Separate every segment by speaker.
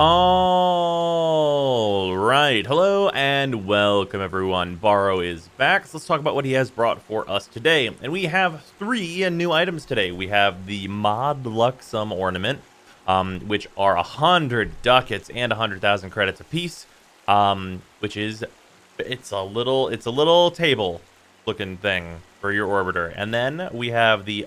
Speaker 1: All right, hello and welcome everyone. Baro is back, so let's talk about what he has brought for us today. And we have three new items today. We have the Mod Luxum ornament, which are 100 ducats and 100,000 credits apiece, which is it's a little table looking thing for your orbiter. And then we have the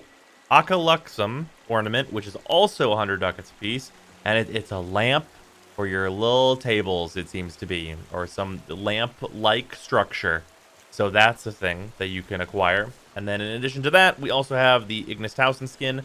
Speaker 1: Luxum ornament, which is also 100 ducats apiece, and it's a lamp for your little tables, it seems to be, or some lamp-like structure. So that's a thing that you can acquire. And then in addition to that, we also have the Ignis Towson skin,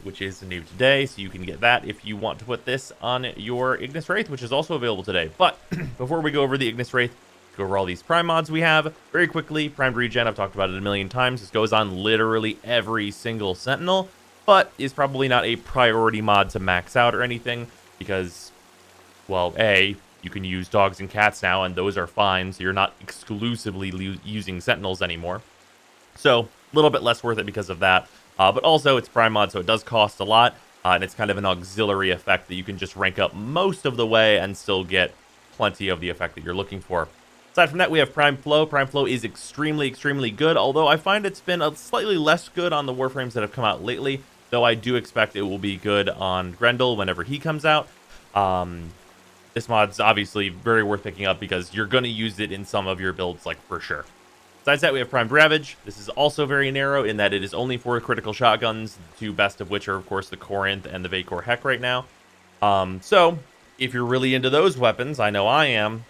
Speaker 1: which is new today, so you can get that if you want to put this on your Ignis Wraith, which is also available today. But before we go over the Ignis Wraith, go over all these Prime mods we have very quickly. Primed Regen, I've talked about it a million times. This goes on literally every single Sentinel, but is probably not a priority mod to max out or anything, because, well, A, you can use dogs and cats now, and those are fine, so you're not exclusively using Sentinels anymore. So, a little bit less worth it because of that. But also, it's Prime mod, so it does cost a lot, and it's kind of an auxiliary effect that you can just rank up most of the way and still get plenty of the effect that you're looking for. Aside from that, we have Prime Flow. Prime Flow is extremely good, although I find it's been a slightly less good on the Warframes that have come out lately, though I do expect it will be good on Grendel whenever he comes out. This mod's obviously very worth picking up because you're going to use it in some of your builds, like, for sure. Besides that, we have Primed Ravage. This is also very narrow in that it is only for critical shotguns, the two best of which are, of course, the Corinth and the Vacor Heck right now. So, if you're really into those weapons, I know I am,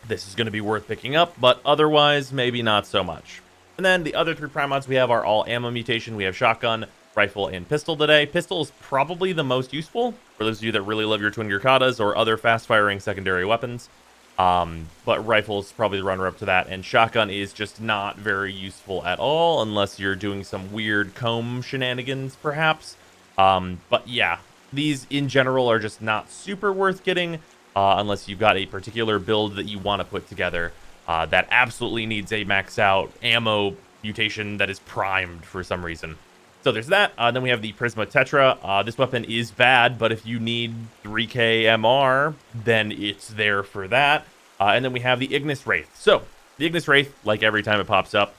Speaker 1: this is going to be worth picking up, but otherwise, maybe not so much. And then the other three Prime mods we have are all ammo mutation. We have Shotgun, Rifle, and Pistol today. Pistol is probably the most useful for those of you that really love your Twin Gurkatas or other fast-firing secondary weapons. But Rifle is probably the runner-up to that, and Shotgun is just not very useful at all unless you're doing some weird comb shenanigans, perhaps. But yeah, these in general are just not super worth getting unless you've got a particular build that you want to put together that absolutely needs a max-out ammo mutation that is primed for some reason. So there's that. Then we have the Prisma Tetra. This weapon is bad, but if you need 3k MR, then it's there for that. And then we have the Ignis Wraith. So the Ignis Wraith, like every time it pops up,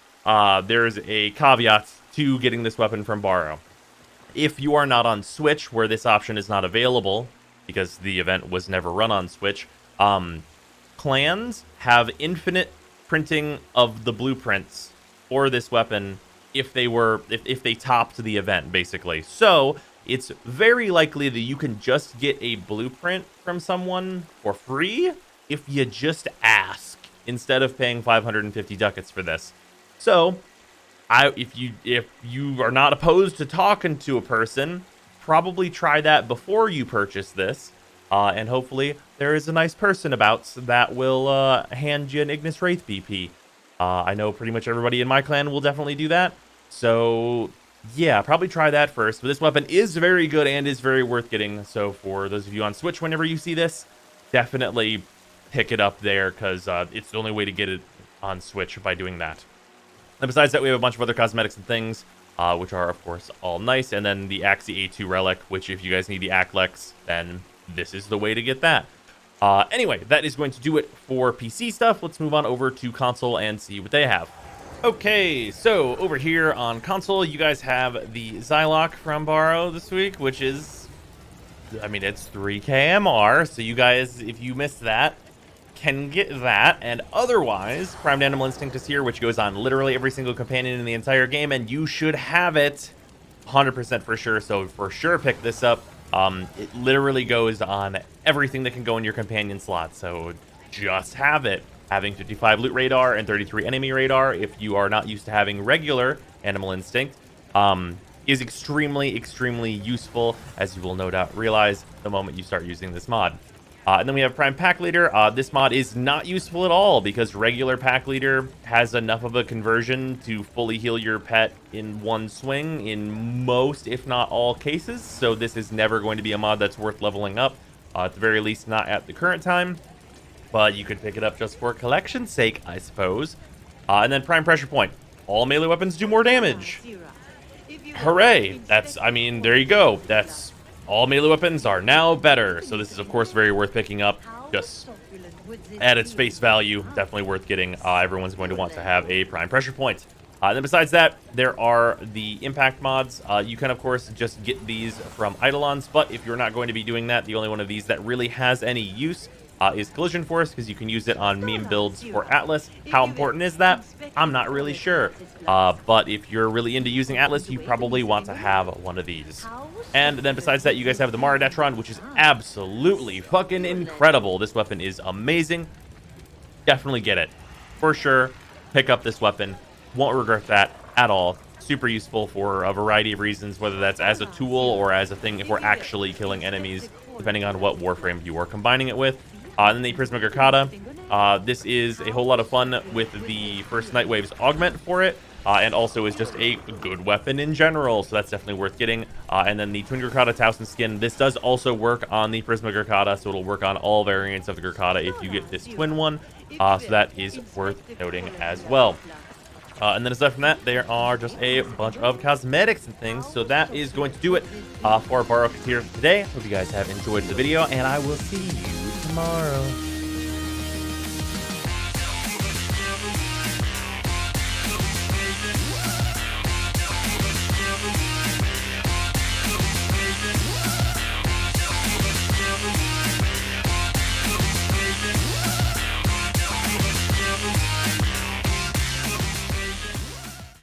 Speaker 1: there's a caveat to getting this weapon from Baro. If you are not on Switch, where this option is not available, because the event was never run on Switch, clans have infinite printing of the blueprints for this weapon if they topped the event, basically. So it's very likely that you can just get a blueprint from someone for free if you just ask, instead of paying 550 ducats for this. So if you are not opposed to talking to a person, probably try that before you purchase this, and hopefully there is a nice person about that will hand you an Ignis Wraith BP. I know pretty much everybody in my clan will definitely do that. So, yeah, probably try that first. But this weapon is very good and is very worth getting. So for those of you on Switch, whenever you see this, definitely pick it up there, because it's the only way to get it on Switch by doing that. And besides that, we have a bunch of other cosmetics and things, which are, of course, all nice. And then the Axie A2 Relic, which if you guys need the Aklex, then this is the way to get that. Anyway, that is going to do it for PC stuff. Let's move on over to console and see what they have. Okay, so over here on console, you guys have the Zylock from Baro this week, which is, I mean, it's 3k MR, so you guys, if you missed that, can get that. And otherwise, Primed Animal Instinct is here, which goes on literally every single companion in the entire game, and you should have it 100% for sure, so for sure pick this up. It literally goes on everything that can go in your companion slot, so just have it. Having 55 loot radar and 33 enemy radar, if you are not used to having regular Animal Instinct, is extremely useful, as you will no doubt realize the moment you start using this mod. And then we have Prime Pack Leader. This mod is not useful at all because regular Pack Leader has enough of a conversion to fully heal your pet in one swing in most, if not all, cases. So this is never going to be a mod that's worth leveling up, at the very least not at the current time. But you could pick it up just for collection's sake, I suppose. And then Prime Pressure Point. All melee weapons do more damage. Hooray! That's, I mean, there you go. That's All melee weapons are now better. So this is, of course, very worth picking up. Just at its face value, definitely worth getting. Everyone's going to want to have a prime pressure point. And then besides that, there are the impact mods. You can, of course, just get these from Eidolons, but if you're not going to be doing that, the only one of these that really has any use is Collision Force, because you can use it on meme builds for Atlas. How important is that? I'm not really sure. But if you're really into using Atlas, you probably want to have one of these. And then besides that, you guys have the Maradetron, which is absolutely fucking incredible. This weapon is amazing. Definitely get it. For sure, pick up this weapon. Won't regret that at all. Super useful for a variety of reasons, whether that's as a tool or as a thing if we're actually killing enemies, depending on what Warframe you are combining it with. And then the Prismatic Arcata. This is a whole lot of fun with the first Nightwave's augment for it, and also is just a good weapon in general, so that's definitely worth getting. And then the Twin Gurkata Towson skin. This does also work on the Prismatic Gurkata, so it'll work on all variants of the Gurkata if you get this twin one, so that is worth noting as well. And then aside from that, there are just a bunch of cosmetics and things. So that is going to do it for Baro today. Hope you guys have enjoyed the video, and I will see you tomorrow.